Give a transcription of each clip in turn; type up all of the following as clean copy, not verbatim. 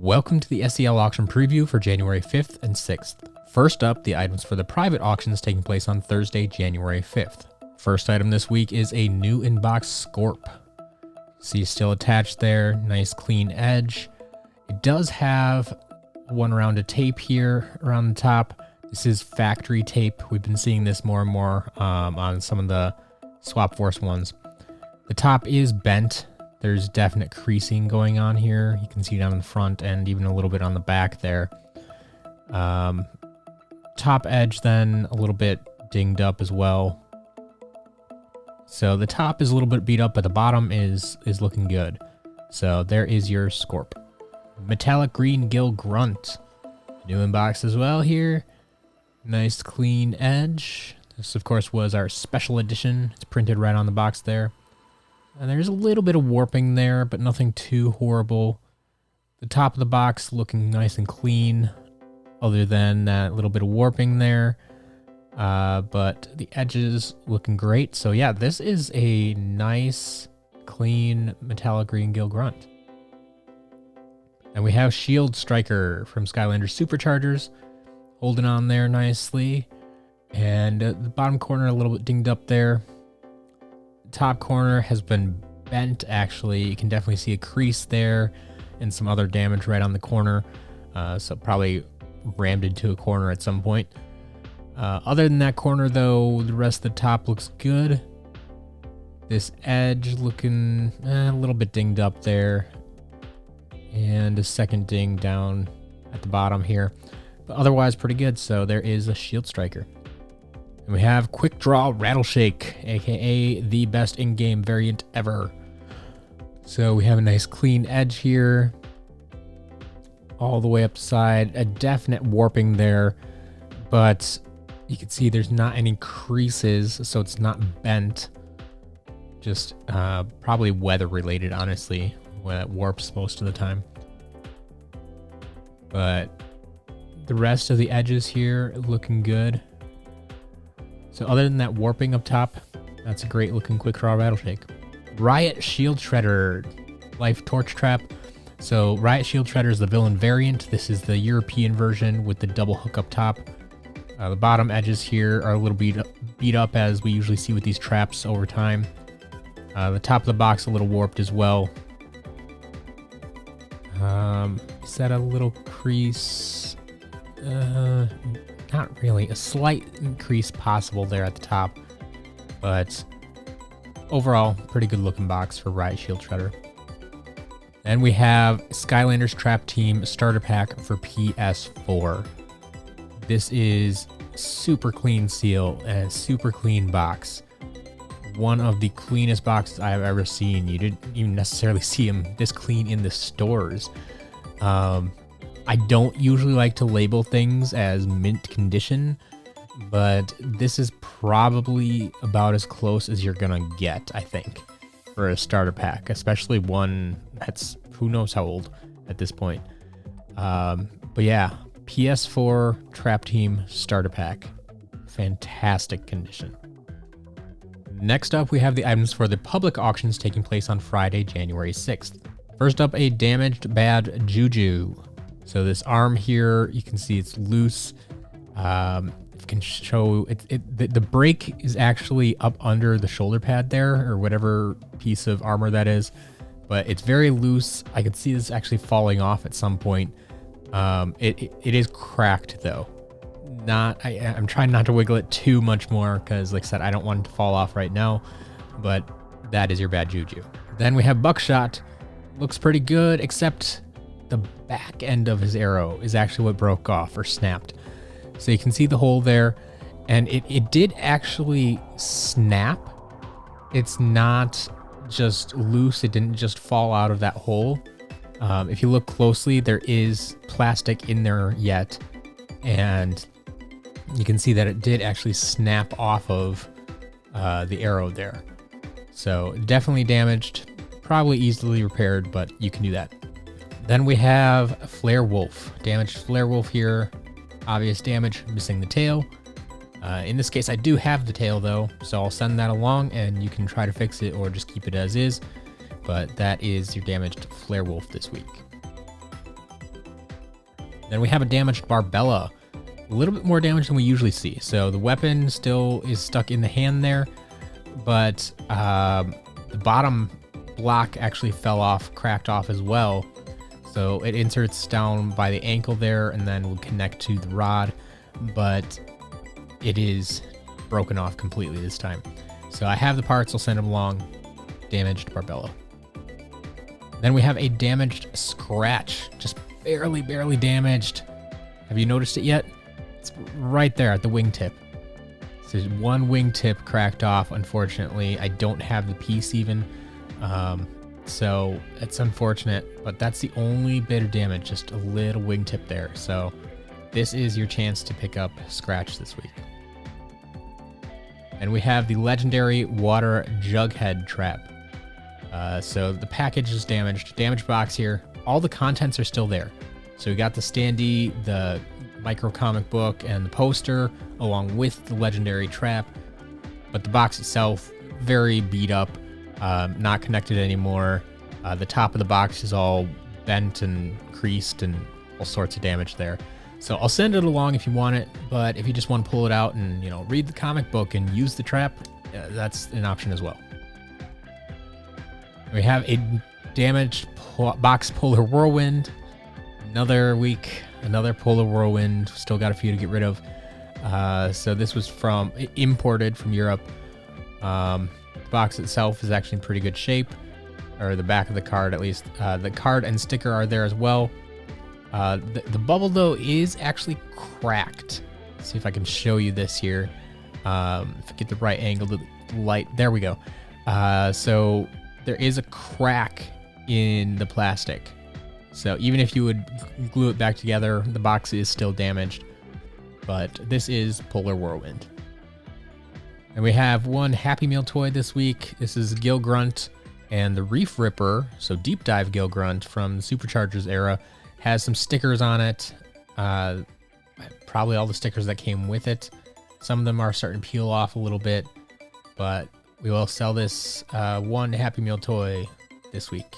Welcome to the SEL auction preview for January 5th and 6th. First up, the items for the private auctions taking place on Thursday, January 5th. First item this week is a new in-box Scorp. See, still attached there, nice clean edge. It does have one round of tape here around the top. This is factory tape. We've been seeing this more and more on some of the Swap Force ones. The top is bent. There's definite creasing going on here. You can see down in the front and even a little bit on the back there. Top edge then a little bit dinged up as well. So the top is a little bit beat up, but the bottom is looking good. So there is your Scorp. Metallic green Gill Grunt. New in box as well here. Nice clean edge. This of course was our special edition. It's printed right on the box there. And there's a little bit of warping there, but nothing too horrible. The top of the box looking nice and clean, other than that little bit of warping there. But the edges looking great. So yeah, this is a nice, clean metallic green Gill Grunt. And we have Shield Striker from Skylanders Superchargers, holding on there nicely. And the bottom corner a little bit dinged up there. Top corner has been bent, actually. You can definitely see a crease there and some other damage right on the corner. So probably rammed into a corner at some point. Other than that corner, though, the rest of the top looks good. This edge looking a little bit dinged up there. And a second ding down at the bottom here. But otherwise pretty good. So there is a Shield Striker. And we have Quick Draw Rattle Shake, aka the best in-game variant ever. So we have a nice clean edge here, all the way up the side, a definite warping there, but you can see there's not any creases, so it's not bent. Just probably weather related, honestly, when it warps most of the time. But the rest of the edges here looking good. So other than that warping up top, that's a great looking Quick Draw Rattle Shake. Riot Shield Shredder, Life Torch Trap. So Riot Shield Shredder is the villain variant. This is the European version with the double hook up top. The bottom edges here are a little beat up as we usually see with these traps over time. The top of the box a little warped as well. Set a little crease. Not really, a slight increase possible there at the top, but overall, pretty good looking box for Riot Shield Shredder. Then we have Skylanders Trap Team Starter Pack for PS4. This is super clean seal and super clean box. One of the cleanest boxes I've ever seen. You didn't even necessarily see them this clean in the stores. I don't usually like to label things as mint condition, but this is probably about as close as you're gonna get, I think, for a starter pack, especially one that's who knows how old at this point. But yeah, PS4 Trap Team Starter Pack, fantastic condition. Next up, we have the items for the public auctions taking place on Friday, January 6th. First up, a damaged bad Juju. So this arm here, you can see it's loose. It can show the break is actually up under the shoulder pad there, or whatever piece of armor that is, but it's very loose. I could see this actually falling off at some point. It is cracked though. I'm trying not to wiggle it too much more because, like I said, I don't want it to fall off right now. But that is your bad Juju. Then we have Buckshot. Looks pretty good, except the back end of his arrow is actually what broke off or snapped. So you can see the hole there, and it did actually snap. It's not just loose. It didn't just fall out of that hole. If you look closely, there is plastic in there yet, and you can see that it did actually snap off of the arrow there. So definitely damaged, probably easily repaired, but you can do that. Then we have Flarewolf, damaged Flarewolf here. Obvious damage, missing the tail. In this case, I do have the tail though, so I'll send that along and you can try to fix it or just keep it as is. But that is your damaged Flarewolf this week. Then we have a damaged Barbella. A little bit more damage than we usually see. So the weapon still is stuck in the hand there, but the bottom block actually fell off, cracked off as well. So it inserts down by the ankle there and then will connect to the rod, but it is broken off completely this time. So I have the parts, I'll send them along. Damaged Barbella. Then we have a damaged Scratch, just barely damaged. Have you noticed it yet? It's right there at the wingtip. So one wingtip cracked off, unfortunately. I don't have the piece even. So it's unfortunate, but that's the only bit of damage, just a little wingtip there. So this is your chance to pick up Scratch this week. And we have the legendary water Jughead trap. So the package is damaged. Damaged box here. All the contents are still there. So we got the standee, the micro comic book, and the poster, along with the legendary trap. But the box itself, very beat up, not connected anymore. The top of the box is all bent and creased and all sorts of damage there. So I'll send it along if you want it, but if you just want to pull it out and, you know, read the comic book and use the trap, that's an option as well. We have a damaged box Polar Whirlwind. Another week, another Polar Whirlwind. Still got a few to get rid of. So this was imported from Europe. The box itself is actually in pretty good shape, or the back of the card at least. The card and sticker are there as well. The bubble though is actually cracked. Let's see if I can show you this here. If I get the right angle to the light, there we go. So there is a crack in the plastic. So even if you would glue it back together, the box is still damaged. But this is Polar Whirlwind. And we have one Happy Meal toy this week. This is Gill Grunt and the Reef Ripper. So Deep Dive Gill Grunt from the Superchargers era. Has some stickers on it. Probably all the stickers that came with it. Some of them are starting to peel off a little bit. But we will sell this one Happy Meal toy this week.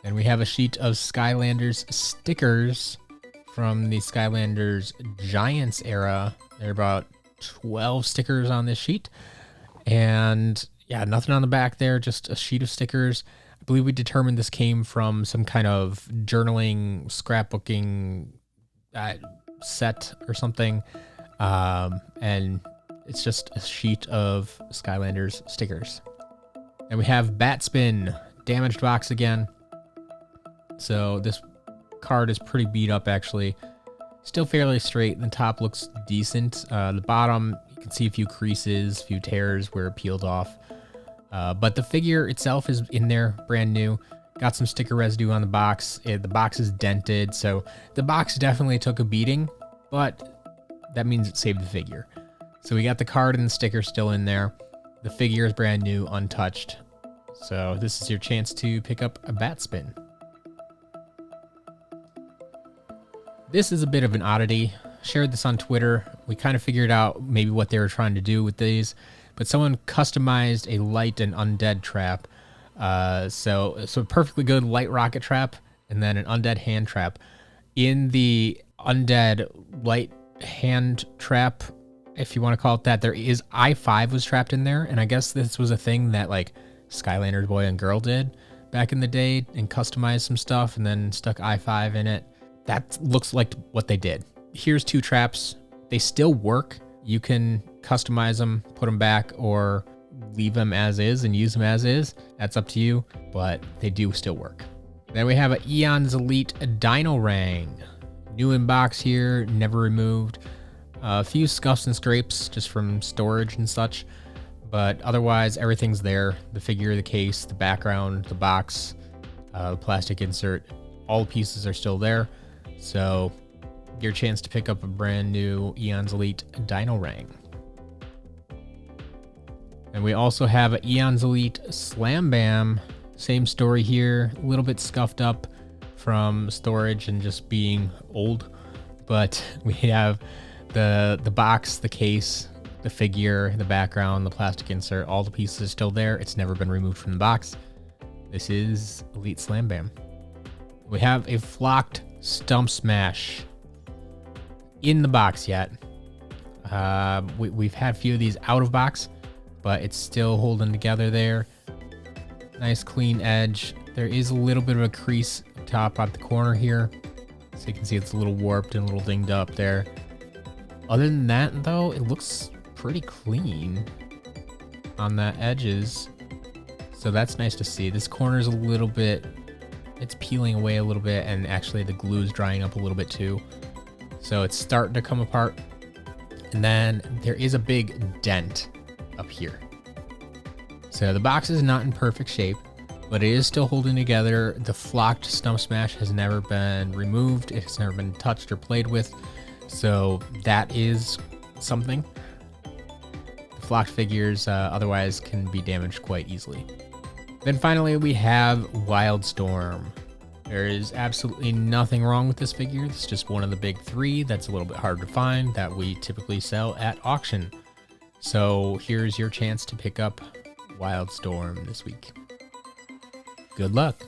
And we have a sheet of Skylanders stickers from the Skylanders Giants era. There are about 12 stickers on this sheet. And yeah, nothing on the back there, just a sheet of stickers. I believe we determined this came from some kind of journaling, scrapbooking set or something. And it's just a sheet of Skylanders stickers. And we have Batpin, damaged box again. So this card is pretty beat up actually. Still fairly straight. The top looks decent. The bottom, you can see a few creases, a few tears where it peeled off. But the figure itself is in there, brand new. Got some sticker residue on the box. The box is dented, so the box definitely took a beating, but that means it saved the figure. So we got the card and the sticker still in there. The figure is brand new, untouched. So this is your chance to pick up a Batpin. This is a bit of an oddity. Shared this on Twitter. We kind of figured out maybe what they were trying to do with these, but someone customized a light and undead trap. So a perfectly good light rocket trap and then an undead hand trap. In the undead light hand trap, if you want to call it that, there is I-5 was trapped in there, and I guess this was a thing that like Skylanders boy and girl did back in the day and customized some stuff and then stuck I-5 in it. That looks like what they did. Here's two traps. They still work. You can customize them, put them back, or leave them as is and use them as is. That's up to you, but they do still work. Then we have an Eon's Elite Dino Rang. New in box here, never removed. A few scuffs and scrapes just from storage and such, but otherwise everything's there. The figure, the case, the background, the box, the plastic insert, all the pieces are still there. So your chance to pick up a brand new Eon's Elite Dino Rang. And we also have an Eon's Elite Slam Bam. Same story here, a little bit scuffed up from storage and just being old. But we have the box, the case, the figure, the background, the plastic insert, all the pieces are still there. It's never been removed from the box. This is Elite Slam Bam. We have a flocked Stump Smash in the box yet. We've had a few of these out of box, but it's still holding together there. Nice clean edge. There is a little bit of a crease up top at the corner here. So you can see it's a little warped and a little dinged up there. Other than that, though, it looks pretty clean on the edges. So that's nice to see. This corner is a little bit, it's peeling away a little bit, and actually the glue is drying up a little bit too. So it's starting to come apart. And then there is a big dent up here. So the box is not in perfect shape, but it is still holding together. The flocked Stump Smash has never been removed. It has never been touched or played with. So that is something. The flocked figures otherwise can be damaged quite easily. Then finally we have Wildstorm. There is absolutely nothing wrong with this figure. It's just one of the big three that's a little bit hard to find that we typically sell at auction. So here's your chance to pick up Wildstorm this week. Good luck.